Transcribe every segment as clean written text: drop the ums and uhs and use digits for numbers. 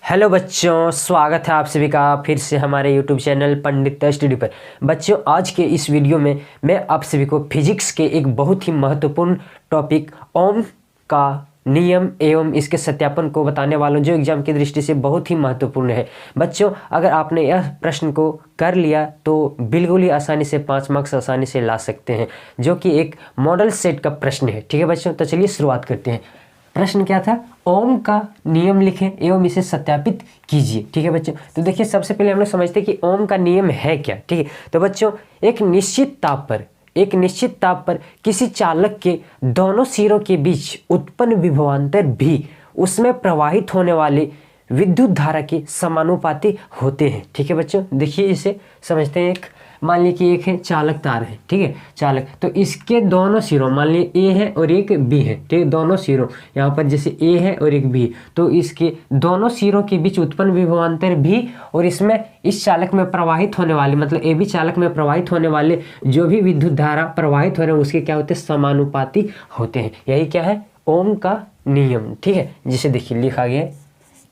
Hello बच्चों, स्वागत है आप सभी का फिर से हमारे यूट्यूब चैनल पंडित स्टडी पर। बच्चों, आज के इस वीडियो में मैं आप सभी को फिजिक्स के एक बहुत ही महत्वपूर्ण टॉपिक ओम का नियम एवं इसके सत्यापन को बताने वाला हूं, जो एग्जाम की दृष्टि से बहुत ही महत्वपूर्ण है। बच्चों, अगर आपने यह प्रश्न को कर लिया तो बिल्कुल ही आसानी से 5 मार्क्स आसानी से ला सकते हैं, जो कि एक मॉडल सेट का प्रश्न है। ठीक है बच्चों, तो चलिए शुरुआत करते हैं। प्रश्न क्या था? ओम का नियम लिखें एवं इसे सत्यापित कीजिए। ठीक है बच्चों, तो देखिए सबसे पहले हम लोग समझते हैं कि ओम का नियम है क्या। ठीक है, तो बच्चों एक निश्चित ताप पर किसी चालक के दोनों सिरों के बीच उत्पन्न विभवांतर भी उसमें प्रवाहित होने वाले विद्युत धारा के समानुपाती होते हैं। ठीक है बच्चों, देखिए इसे समझते हैं। मान लीजिए कि एक है चालक तार है, ठीक है चालक, तो इसके दोनों सिरों, मान लीजिए ए है और एक बी है, ठीक है, दोनों सिरों यहाँ पर जैसे ए है और एक बी है, तो इसके दोनों सिरों के बीच उत्पन्न विभवांतर भी और इसमें इस चालक में प्रवाहित होने वाले, मतलब ए बी चालक में प्रवाहित होने वाले जो भी विद्युत धारा प्रवाहित हो रहे हैं उसके क्या होते हैं? समानुपाती होते हैं। यही क्या है? ओम का नियम। ठीक है, जिसे देखिए लिखा गया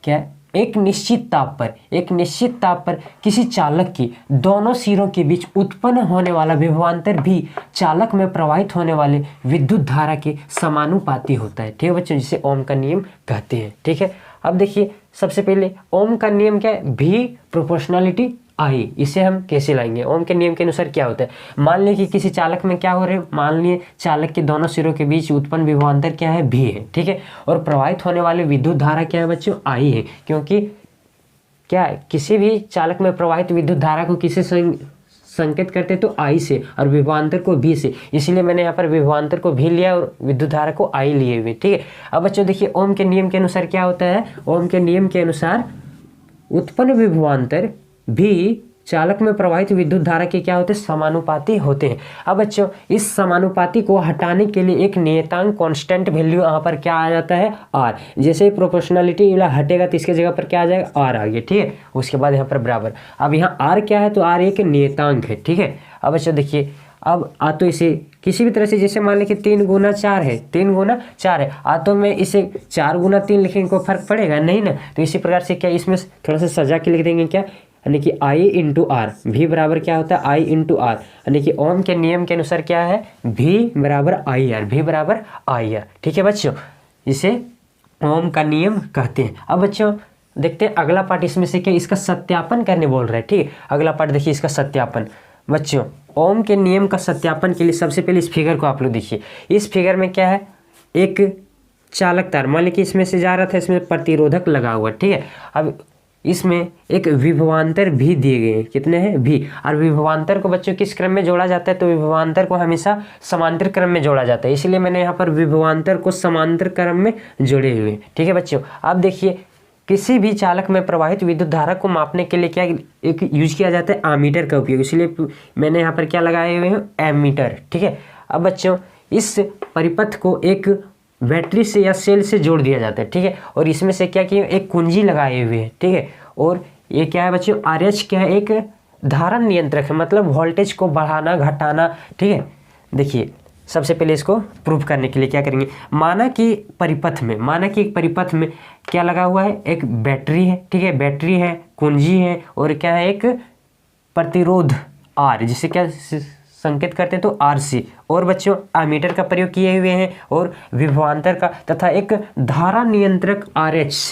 क्या? एक निश्चित ताप पर किसी चालक के दोनों सिरों के बीच उत्पन्न होने वाला विभवांतर भी चालक में प्रवाहित होने वाले विद्युत धारा के समानुपाती होता है। ठीक है बच्चों, जिसे ओम का नियम कहते हैं। ठीक है, अब देखिए सबसे पहले ओम का नियम क्या है? भी प्रोपोर्शनलिटी आई। इसे हम कैसे लाएंगे? ओम के नियम के अनुसार क्या होता है? मान लीजिए कि किसी चालक में क्या हो रहे हैं, मान लीजिए चालक के दोनों सिरों के बीच उत्पन्न विभवांतर क्या है? भी है। ठीक है, और प्रवाहित होने वाले विद्युत धारा क्या है बच्चों? आई है। क्योंकि क्या है, किसी भी चालक में प्रवाहित विद्युत धारा को किसे संकेत करते तो आई से, और विभवांतर को भी से, इसलिए मैंने यहाँ पर विभवांतर को भी लिया और विद्युत धारा को आई लिए हुए। ठीक है, अब बच्चों देखिए ओम के नियम के अनुसार क्या होता है? ओम के नियम के अनुसार उत्पन्न विभवांतर भी चालक में प्रवाहित विद्युत धारा के क्या होते हैं? समानुपाती होते हैं। अब बच्चों इस समानुपाती को हटाने के लिए एक नियतांक कांस्टेंट वैल्यू यहाँ पर क्या आ जाता है? आर। जैसे ही प्रोपोर्शनलिटी हटेगा तो इसके जगह पर क्या आ जाएगा? आर आ गया। ठीक है, उसके बाद यहाँ पर बराबर। अब यहाँ आर क्या है? तो आर एक नियतांक है। ठीक है, अब बच्चों देखिए अब तो इसे किसी भी तरह से, जैसे मान लें कि 3 गुना 4 है, 3 गुना 4 है, तो मैं इसे 4 गुना 3 लिखेंगे, कोई फर्क पड़ेगा नहीं ना। तो इसी प्रकार से क्या इसमें थोड़ा सा सजा के लिख देंगे क्या, यानी कि आई इंटू आर। भी बराबर क्या होता है? आई इंटू आर, यानी कि ओम के नियम के अनुसार क्या है? भी बराबर आई आर, भी बराबर आई आर। ठीक है बच्चों, इसे ओम का नियम कहते हैं। अब बच्चों देखते हैं अगला पार्ट, इसमें से क्या इसका सत्यापन करने बोल रहा है। ठीक है, अगला पार्ट देखिए इसका सत्यापन। बच्चों ओम के नियम का सत्यापन के लिए सबसे पहले इस फिगर को आप लोग देखिए। इस फिगर में क्या है? एक चालक तार, मान लीजिए कि इसमें से जा रहा था, इसमें प्रतिरोधक लगा हुआ। ठीक है, अब इसमें एक विभवांतर भी दिए गए हैं। कितने हैं? भी। और विभवांतर को बच्चों किस क्रम में जोड़ा जाता है? तो विभवांतर को हमेशा समांतर क्रम में जोड़ा जाता है, इसलिए मैंने यहाँ पर विभवांतर को समांतर क्रम में जोड़े हुए। ठीक है बच्चों, अब देखिए किसी भी चालक में प्रवाहित विद्युत धारा को मापने के लिए क्या एक यूज किया जाता है? एमीटर का उपयोग, इसलिए मैंने यहाँ पर क्या लगाए हुए हैं? एमीटर। ठीक है, अब बच्चों इस परिपथ को एक बैटरी से या सेल से जोड़ दिया जाता है। ठीक है, और इसमें से क्या किया? एक कुंजी लगाए हुए है। ठीक है, और ये क्या है बच्चों? RH क्या है? एक धारा नियंत्रक है, मतलब वोल्टेज को बढ़ाना घटाना। ठीक है, देखिए सबसे पहले इसको प्रूफ करने के लिए क्या करेंगे? माना कि एक परिपथ में क्या लगा हुआ है? एक बैटरी है। ठीक है, बैटरी है, कुंजी है, और क्या है? एक प्रतिरोध R, जिसे क्या संकेत करते हैं तो RC, और बच्चों एमीटर का प्रयोग किए हुए हैं, और विभवांतर का तथा एक धारा नियंत्रक RH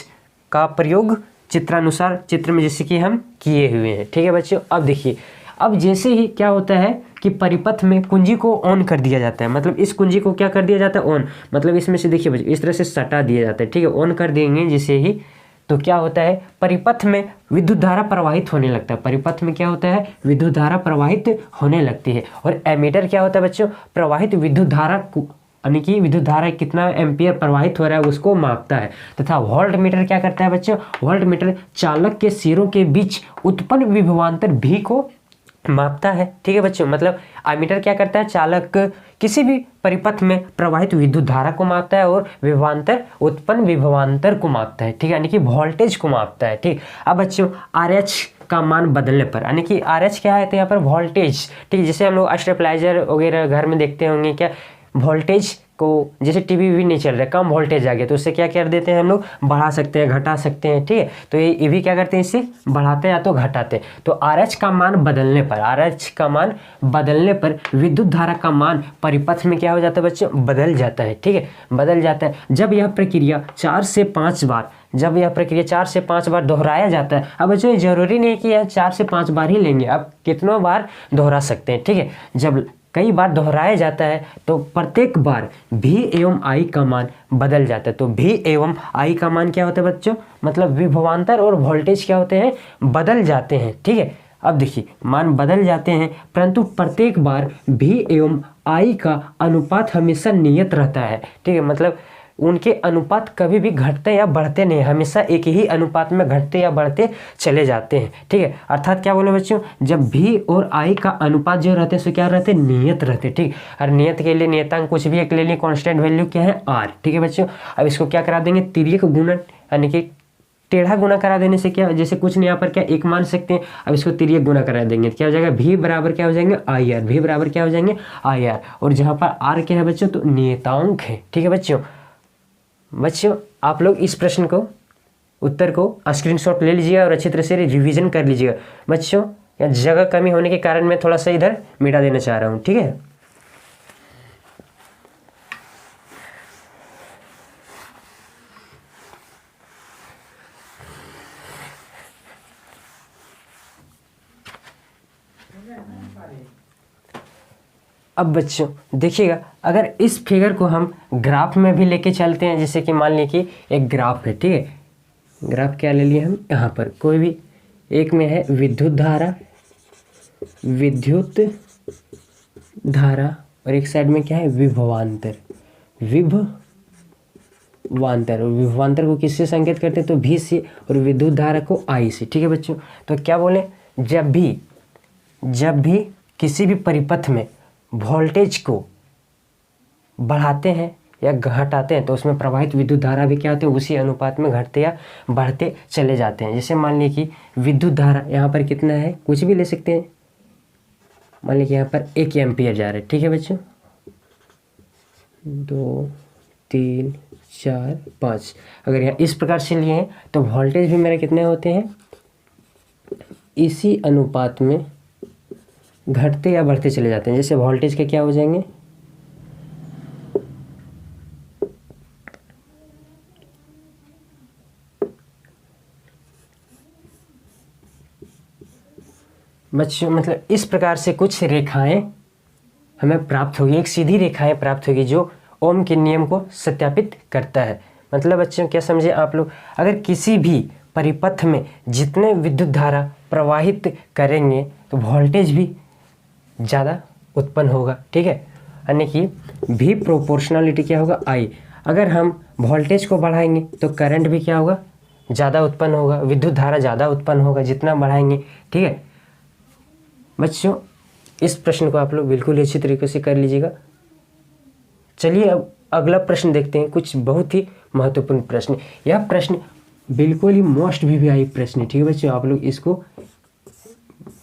का प्रयोग चित्रानुसार चित्र में जैसे कि हम किए हुए हैं। ठीक है बच्चों, अब देखिए अब जैसे ही क्या होता है कि परिपथ में कुंजी को ऑन कर दिया जाता है, मतलब इस कुंजी को क्या कर दिया जाता है? ऑन, मतलब इसमें से देखिए बच्चों इस तरह से सटा दिया जाता है। ठीक है, ऑन कर देंगे जैसे ही, तो क्या होता है? परिपथ में विद्युत धारा प्रवाहित होने लगता है। परिपथ में क्या होता है? विद्युत धारा प्रवाहित होने लगती है। और एमीटर क्या होता है बच्चों? प्रवाहित विद्युत धारा को, यानी कि विद्युत धारा कितना एम्पियर प्रवाहित हो रहा है उसको मापता है। तथा वोल्ट मीटर क्या करता है बच्चों? वोल्ट मीटर चालक के सिरों के बीच उत्पन्न विभवांतर भी को मापता है। ठीक है बच्चों, मतलब एमीटर क्या करता है? चालक किसी भी परिपथ में प्रवाहित विद्युत धारा को मापता है और विभवांतर उत्पन्न विभवांतर को मापता है। ठीक है, यानी कि वोल्टेज को मापता है। ठीक, अब बच्चों RH का मान बदलने पर, यानी कि RH क्या है? तो यहाँ पर वोल्टेज। ठीक है, जैसे हम लोग स्टेबलाइजर वगैरह घर में देखते होंगे, क्या वोल्टेज को, जैसे टीवी भी नहीं चल रहा है, कम वोल्टेज आ गया तो उससे क्या कर देते हैं हम लोग, बढ़ा सकते हैं, घटा सकते हैं, ठीक है। तो ये भी क्या करते हैं, इससे बढ़ाते हैं या तो घटाते हैं। तो RH का मान बदलने पर, RH का मान बदलने पर विद्युत धारा का मान परिपथ में क्या हो जाता है बच्चों, बदल जाता है, ठीक है, बदल जाता है। जब यह प्रक्रिया 4 से 5 बार दोहराया जाता है। अब बच्चों जरूरी नहीं कि यह 4 से 5 बार ही लेंगे, आप कितनों बार दोहरा सकते हैं, ठीक है। जब कई बार दोहराया जाता है तो प्रत्येक बार V एवं I का मान बदल जाता है। तो V एवं I का मान क्या होता है बच्चों, मतलब विभवांतर और वोल्टेज क्या होते हैं, बदल जाते हैं, ठीक है। अब देखिए मान बदल जाते हैं, परंतु प्रत्येक बार V एवं I का अनुपात हमेशा नियत रहता है, ठीक है। मतलब उनके अनुपात कभी भी घटते या बढ़ते नहीं, हमेशा एक ही अनुपात में घटते या बढ़ते चले जाते हैं, ठीक है। अर्थात क्या बोले बच्चों, जब V और I का अनुपात जो रहते हैं सो क्या रहते हैं, नियत रहते, ठीक। और नियत के लिए नियतांक कुछ भी एक ले लिए, कांस्टेंट वैल्यू क्या है, R, ठीक है बच्चों। अब इसको क्या करा देंगे, तिर्यक गुणन, यानी कि टेढ़ा गुना करा देने से क्या, जैसे कुछ नहीं यहाँ पर क्या एक मान सकते हैं, अब इसको तिर्यक गुना करा देंगे तो क्या हो जाएगा, V बराबर क्या हो जाएंगे, IR, V बराबर क्या हो जाएंगे, IR। और जहाँ पर R क्या है बच्चों, तो नियतांक है, ठीक है बच्चों। आप लोग इस प्रश्न को, उत्तर को स्क्रीनशॉट ले लीजिएगा और अच्छी तरह से रिवीजन कर लीजिएगा बच्चों। या जगह कमी होने के कारण मैं थोड़ा सा इधर मिटा देना चाह रहा हूँ, ठीक है। अब बच्चों देखिएगा, अगर इस फिगर को हम ग्राफ में भी लेके चलते हैं, जैसे कि मान लीजिए कि एक ग्राफ है, ठीक है। ग्राफ क्या ले लिए हम, यहाँ पर कोई भी एक में है विद्युत धारा और एक साइड में क्या है, विभवांतर। और विभवांतर को किससे संकेत करते हैं, तो V से, और विद्युत धारा को I से, ठीक है बच्चों। तो क्या बोले, जब भी किसी भी परिपथ में वोल्टेज को बढ़ाते हैं या घटाते हैं तो उसमें प्रवाहित विद्युत धारा भी क्या होते हैं, उसी अनुपात में घटते या बढ़ते चले जाते हैं। जैसे मान लीजिए कि विद्युत धारा यहाँ पर कितना है, कुछ भी ले सकते हैं, मान लीजिए यहाँ पर 1 एम्पियर जा रहा है, ठीक है बच्चों, 2 3 4 5। अगर यहाँ इस प्रकार से लिए हैं तो वोल्टेज भी मेरे कितने होते हैं, इसी अनुपात में घटते या बढ़ते चले जाते हैं। जैसे वोल्टेज के क्या हो जाएंगे, बच्चों मतलब इस प्रकार से कुछ रेखाएं हमें प्राप्त होगी, एक सीधी रेखाएं प्राप्त होगी जो ओम के नियम को सत्यापित करता है। मतलब बच्चों क्या समझे आप लोग, अगर किसी भी परिपथ में जितने विद्युत धारा प्रवाहित करेंगे तो वोल्टेज भी ज़्यादा उत्पन्न होगा, ठीक है। यानी कि V प्रोपोर्शनलिटी क्या होगा, I। अगर हम वोल्टेज को बढ़ाएंगे तो करंट भी क्या होगा, ज़्यादा उत्पन्न होगा, विद्युत धारा ज़्यादा उत्पन्न होगा जितना बढ़ाएंगे, ठीक है बच्चों। इस प्रश्न को आप लोग बिल्कुल अच्छी तरीके से कर लीजिएगा। चलिए अब अगला प्रश्न देखते हैं, कुछ बहुत ही महत्वपूर्ण प्रश्न। यह प्रश्न बिल्कुल ही मोस्ट VVI प्रश्न है, ठीक है बच्चों। आप लोग इसको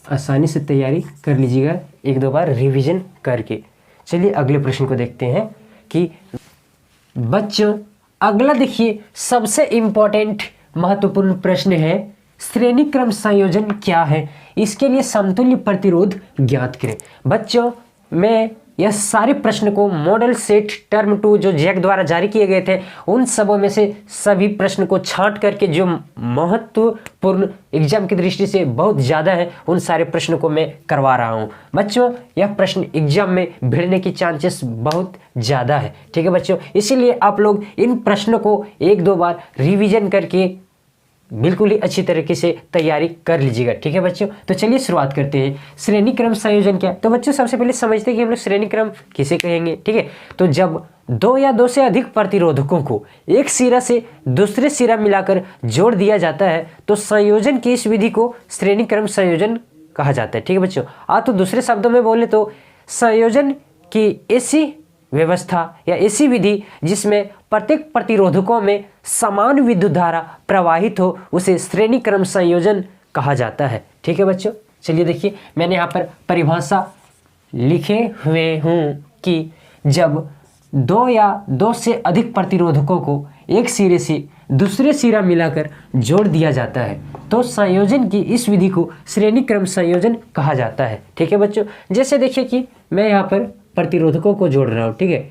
आसानी से तैयारी कर लीजिएगा, 1-2 बार रिवीजन करके। चलिए अगले प्रश्न को देखते हैं कि बच्चों अगला देखिए, सबसे इम्पोर्टेंट महत्वपूर्ण प्रश्न है, श्रेणी क्रम संयोजन क्या है, इसके लिए समतुल्य प्रतिरोध ज्ञात करें। बच्चों मैं यह सारे प्रश्न को मॉडल सेट टर्म 2 जो जैक द्वारा जारी किए गए थे उन सबों में से सभी प्रश्न को छांट करके जो महत्वपूर्ण एग्जाम की दृष्टि से बहुत ज़्यादा है उन सारे प्रश्नों को मैं करवा रहा हूं। बच्चों यह प्रश्न एग्जाम में भिड़ने की चांसेस बहुत ज़्यादा है, ठीक है बच्चों। इसीलिए आप लोग इन प्रश्नों को 1-2 बार रिविजन करके बिल्कुल ही अच्छी तरीके से तैयारी कर लीजिएगा, ठीक है बच्चों। तो चलिए शुरुआत करते हैं। श्रेणी क्रम संयोजन क्या है, तो बच्चों सबसे पहले समझते हैं कि हम लोग श्रेणी क्रम किसे कहेंगे, ठीक है। तो जब 2 या 2 से अधिक प्रतिरोधकों को एक सिरा से दूसरे सिरा मिलाकर जोड़ दिया जाता है तो संयोजन की इस विधि को श्रेणी क्रम संयोजन कहा जाता है, ठीक है बच्चों। तो दूसरे शब्दों में बोले तो संयोजन की ऐसी व्यवस्था या ऐसी विधि जिसमें प्रत्येक प्रतिरोधकों में समान विद्युत धारा प्रवाहित हो उसे श्रेणी क्रम संयोजन कहा जाता है, ठीक है बच्चों। चलिए देखिए मैंने यहाँ पर परिभाषा लिखे हुए हूँ कि जब दो या दो से अधिक प्रतिरोधकों को एक सिरे से दूसरे सिरा मिलाकर जोड़ दिया जाता है तो संयोजन की इस विधि को श्रेणी क्रम संयोजन कहा जाता है। ठीक है बच्चों, जैसे देखिए कि मैं यहाँ पर प्रतिरोधकों को जोड़ रहा हूँ। ठीक है,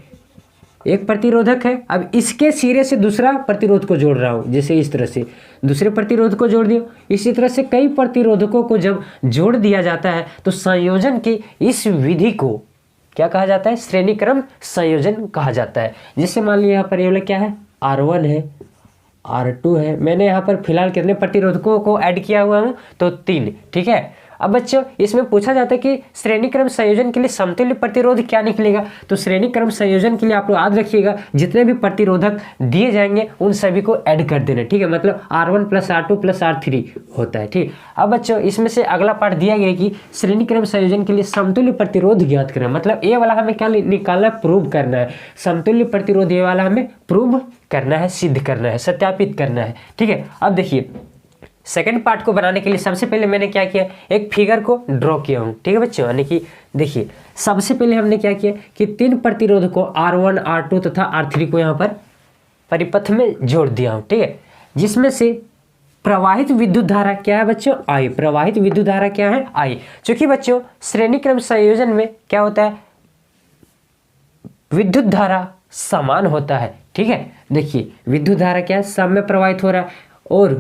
एक प्रतिरोधक है, अब इसके सिरे से दूसरा प्रतिरोध को जोड़ रहा हूँ, जैसे इस तरह से दूसरे प्रतिरोध को जोड़ दिया। इसी तरह से कई प्रतिरोधकों को जब जोड़ दिया जाता है तो संयोजन की इस विधि को क्या कहा जाता है? श्रेणी क्रम संयोजन कहा जाता है। जैसे मान लिया यहाँ पर ये वाला क्या है, R1 है, R2 है। मैंने यहाँ पर फिलहाल कितने प्रतिरोधकों को ऐड किया हुआ हूँ? तो 3। ठीक है, अब बच्चों इसमें पूछा जाता है कि श्रेणी क्रम संयोजन के लिए समतुल्य प्रतिरोध क्या निकलेगा? तो श्रेणी क्रम संयोजन के लिए आप लोग याद रखिएगा, जितने भी प्रतिरोधक दिए जाएंगे उन सभी को ऐड कर देना। ठीक है, मतलब R1 + R2 + R3 होता है। ठीक, अब बच्चों इसमें से अगला पार्ट दिया गया है कि श्रेणी क्रम संयोजन के लिए समतुल्य प्रतिरोध ज्ञात करना। मतलब ये वाला हमें क्या निकालना है? प्रूव करना है। समतुल्य प्रतिरोध ये वाला हमें प्रूव करना है, सिद्ध करना है, सत्यापित करना है। ठीक है, अब देखिए सेकंड पार्ट को बनाने के लिए सबसे पहले मैंने क्या किया, एक फिगर को ड्रॉ किया हूँ। ठीक है बच्चों, यानी कि देखिए सबसे पहले हमने क्या किया कि 3 प्रतिरोधकों R1, R2 तथा R3 को यहाँ पर परिपथ में जोड़ दिया हूँ। ठीक है, जिसमें से प्रवाहित विद्युत धारा क्या है बच्चों? I। प्रवाहित विद्युत धारा क्या है? I। चूंकि बच्चों श्रेणी क्रम संयोजन में क्या होता है, विद्युत धारा समान होता है। ठीक है, देखिए विद्युत धारा क्या है, सब में प्रवाहित हो रहा है और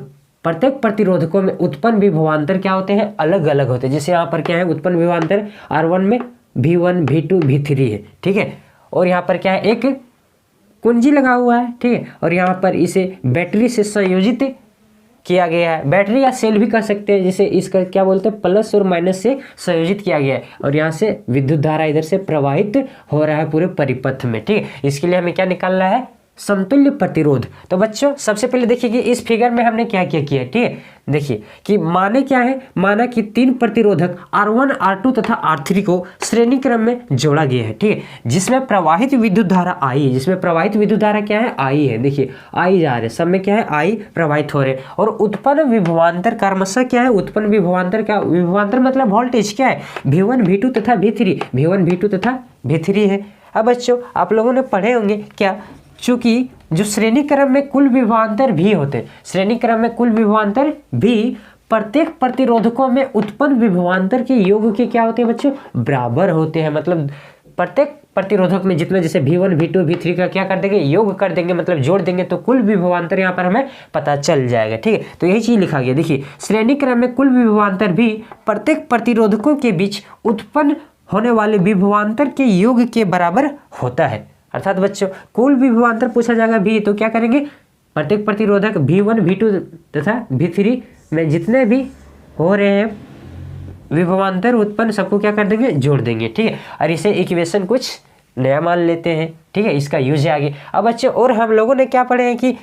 प्रत्येक प्रतिरोधकों में उत्पन्न विभवांतर क्या होते हैं? अलग अलग होते हैं। जैसे यहाँ पर क्या है, उत्पन्न विभवांतर R1 में V1, V2, V3 है। ठीक है, और यहाँ पर क्या है, एक कुंजी लगा हुआ है। ठीक है, और यहाँ पर इसे बैटरी से संयोजित किया गया है। बैटरी या सेल भी कर सकते हैं, जिसे इसका क्या बोलते हैं, प्लस और माइनस से संयोजित किया गया है और यहाँ से विद्युत धारा इधर से प्रवाहित हो रहा है पूरे परिपथ में। ठीक है, इसके लिए हमें क्या निकालना है? समतुल्य प्रतिरोध। तो बच्चों सबसे पहले देखिए कि इस फिगर में हमने क्या क्या किया है। ठीक है, देखिए कि माने क्या है, माना कि 3 प्रतिरोधक R1, R2 तथा R3 को श्रेणी क्रम में जोड़ा गया है। ठीक है, जिसमें प्रवाहित विद्युत धारा I है। जिसमें प्रवाहित विद्युत धारा क्या है? I है। देखिए I जा रहे हैं, सब में क्या है? I प्रवाहित हो रहे हैं और उत्पन्न विभवांतर क्रमशः क्या है? उत्पन्न विभवांतर क्या? विभवांतर मतलब वोल्टेज क्या है? V1, V2 तथा V3। V1, V2 तथा V3 है। अब बच्चों आप लोगों ने पढ़े होंगे क्या, चूंकि जो श्रेणी क्रम में कुल विभवांतर भी होते हैं, श्रेणी क्रम में कुल विभवांतर भी प्रत्येक प्रतिरोधकों में उत्पन्न विभवांतर के योग के क्या होते हैं बच्चों? बराबर होते हैं। मतलब प्रत्येक प्रतिरोधक में जितना, जैसे V1, V2, V3 का क्या कर देंगे? योग कर देंगे, मतलब जोड़ देंगे तो कुल विभवांतर यहाँ पर हमें पता चल जाएगा। ठीक है, तो यही चीज लिखा गया। देखिए श्रेणी क्रम में कुल विभवांतर भी प्रत्येक प्रतिरोधकों के बीच उत्पन्न होने वाले विभवांतर के योग के बराबर होता है। अर्थात बच्चों कुल विभवांतर पूछा जाएगा भी, तो क्या करेंगे? प्रत्येक प्रतिरोधक V1, V2 तथा V3 में जितने भी हो रहे हैं विभवांतर उत्पन्न, सबको क्या कर देंगे? जोड़ देंगे। ठीक है, और इसे इक्वेशन कुछ नया मान लेते हैं। ठीक है, इसका यूज है आगे। अब बच्चों और हम लोगों ने क्या पढ़े हैं कि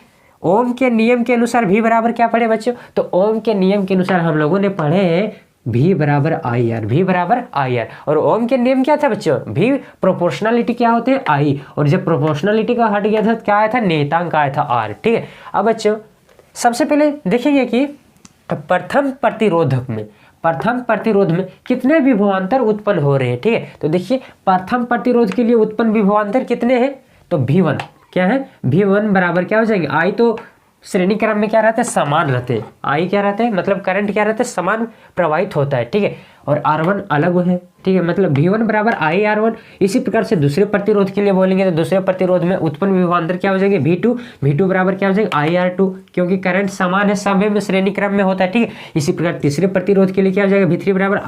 ओम के नियम के अनुसार V बराबर क्या पढ़े बच्चों? तो ओम के नियम के अनुसार हम लोगों ने पढ़े हैं V बराबर IR। V बराबर IR और ओम के नियम क्या था बच्चों? V प्रोपोर्शनलिटी क्या होते हैं? I। और जब प्रोपोर्शनलिटी का हट गया था क्या आया था? नियतांक आया था R। ठीक है, अब बच्चों सबसे पहले देखेंगे कि प्रथम प्रतिरोध में कितने विभवांतर उत्पन्न हो रहे हैं। ठीक है, तो देखिए प्रथम प्रतिरोध के लिए उत्पन्न विभवांतर कितने हैं? तो V1 क्या है? V1 बराबर क्या हो जाएंगे? I तो श्रेणी क्रम में क्या रहता है? समान रहते हैं। I क्या रहता है? मतलब करंट क्या रहता है? समान प्रवाहित होता है। ठीक है, और R1 अलग है। ठीक है, मतलब V1 बराबर IR1। इसी प्रकार से दूसरे प्रतिरोध के लिए बोलेंगे तो दूसरे प्रतिरोध में उत्पन्न विभवांतर क्या हो जाएंगे? V2 बराबर क्या हो जाएगा? IR2, क्योंकि करंट समान है, सब में श्रेणी क्रम में होता है। ठीक है, इसी प्रकार तीसरे प्रतिरोध के लिए क्या हो जाएगा? V3 बराबर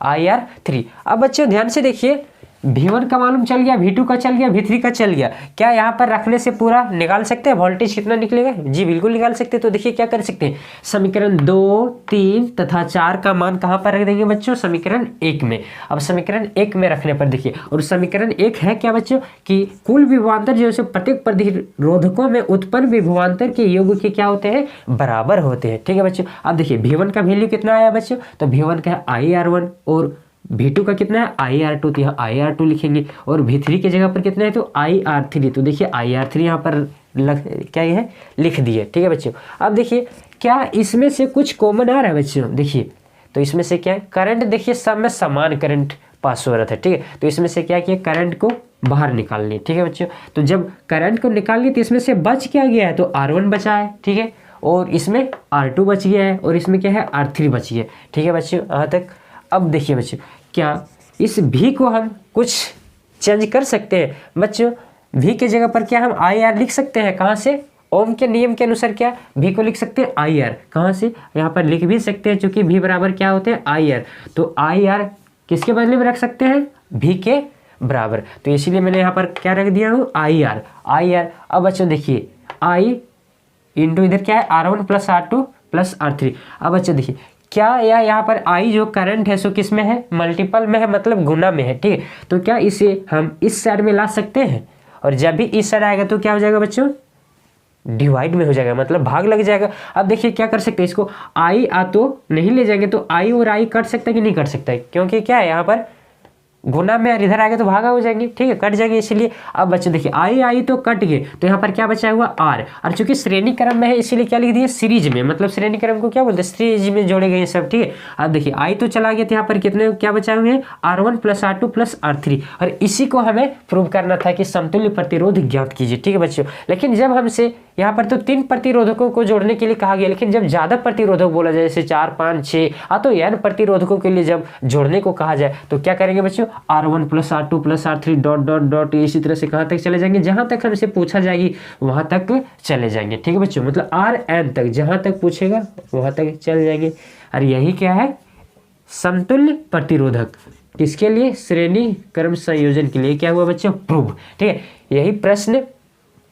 IR3। अब बच्चों ध्यान से देखिए, V1 का मालूम चल गया, V2 का चल गया, V3 का चल गया। क्या यहाँ पर रखने से पूरा निकाल सकते हैं वोल्टेज कितना निकलेगा? जी बिल्कुल निकाल सकते हैं। तो देखिए क्या कर सकते हैं, समीकरण 2, 3 तथा 4 का मान कहाँ पर रख देंगे बच्चों? समीकरण 1 में। अब समीकरण 1 में रखने पर देखिए, और समीकरण 1 है क्या बच्चों कि कुल विभवांतर जो है प्रत्येक प्रतिरोधकों में उत्पन्न विभवांतर के योग के क्या होते हैं? बराबर होते हैं। ठीक है बच्चों, अब देखिए V1 का वैल्यू कितना आया बच्चों? तो V1 का है IR1 और V2 का कितना है? IR2। तो यहाँ IR2 लिखेंगे और V3 की जगह पर कितना है? तो IR3। तो देखिए IR3 यहाँ पर क्या है? लिख दिए। ठीक है बच्चों, अब देखिए क्या इसमें से कुछ कॉमन आ रहा है बच्चों? देखिए तो इसमें से क्या है? करंट देखिए सब में समान करंट पास हो रहा था। ठीक है, तो इसमें से क्या किया? करंट को बाहर निकालनी है। ठीक है बच्चों, तो जब करंट को निकालनी तो इसमें से बच क्या गया है, तो R1 बचा है। ठीक है, और इसमें R2 बच गया है, और इसमें क्या है, R3 बच गया है। ठीक है बच्चों, यहाँ तक। अब देखिए बच्चों, क्या इस V को हम कुछ चेंज कर सकते हैं बच्चों? V की जगह पर क्या हम IR लिख सकते हैं? कहाँ से? ओम के नियम के अनुसार क्या V को लिख सकते हैं IR। कहाँ से? यहाँ पर लिख भी सकते हैं, क्योंकि V बराबर क्या होते हैं, IR। तो IR किसके बदले में रख सकते हैं? V के बराबर। तो इसीलिए मैंने यहाँ पर क्या रख दिया हूँ, IR। अब बच्चों देखिए, I इंटू इधर क्या है, R1 plus R2 plus R3। अब बच्चों देखिए, क्या या यहाँ पर I जो करंट है सो किस में है, मल्टीपल में है, मतलब गुना में है। ठीक है, तो क्या इसे हम इस साइड में ला सकते हैं? और जब भी इस साइड आएगा तो क्या हो जाएगा बच्चों, डिवाइड में हो जाएगा, मतलब भाग लग जाएगा। अब देखिए क्या कर सकते हैं, इसको I आ तो नहीं ले जाएंगे, तो I और I कट सकता है कि नहीं कट सकता है, क्योंकि क्या है यहाँ पर गुना में, इधर आएगा तो भागा हो जाएंगे। ठीक है, कट जाएंगे। इसलिए अब बच्चों देखिए, आई तो कट गए, तो यहाँ पर क्या बचा हुआ, R। और चूंकि श्रेणी क्रम में है इसीलिए क्या लिख दिए, सीरीज में, मतलब श्रेणी क्रम को क्या बोलते हैं, सीरीज में जोड़े गए सब। ठीक है, अब देखिए आई तो चला गया, तो यहाँ पर कितने क्या बचा हुए हैं, R1 plus R2 plus R3। और इसी को हमें प्रूव करना था कि समतुल्य प्रतिरोध ज्ञात कीजिए। ठीक है बच्चों, लेकिन जब हमसे यहाँ पर तो 3 प्रतिरोधकों को जोड़ने के लिए कहा गया, लेकिन जब ज्यादा प्रतिरोधक बोला जाए, जैसे 4, 5, 6 तो n प्रतिरोधकों के लिए जब जोड़ने को कहा जाए, तो क्या करेंगे बच्चों, R1 plus R2 plus R3 dot dot dot, इसी तरह से कहाँ तक चले जाएंगे, जहां तक हमसे पूछा जाएगी वहां तक चले जाएंगे। ठीक है बच्चों, मतलब Rn तक, जहां तक पूछेगा वहां तक चले जाएंगे। और यही क्या है, समतुल्य प्रतिरोधक, किसके लिए, श्रेणी क्रम संयोजन के लिए क्या हुआ बच्चों, प्रूव। ठीक है, यही प्रश्न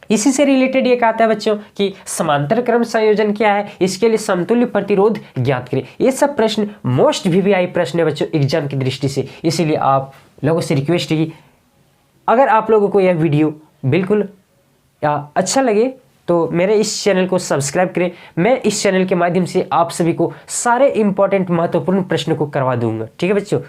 इसी से रिलेटेड एक आता है बच्चों कि समांतर क्रम संयोजन क्या है, इसके लिए समतुल्य प्रतिरोध ज्ञात करें। ये सब प्रश्न मोस्ट VVI प्रश्न है बच्चों एग्जाम की दृष्टि से। इसीलिए आप लोगों से रिक्वेस्ट है कि अगर आप लोगों को यह वीडियो बिल्कुल अच्छा लगे तो मेरे इस चैनल को सब्सक्राइब करें। मैं इस चैनल के माध्यम से आप सभी को सारे इंपॉर्टेंट महत्वपूर्ण प्रश्नों को करवा दूंगा। ठीक है बच्चों।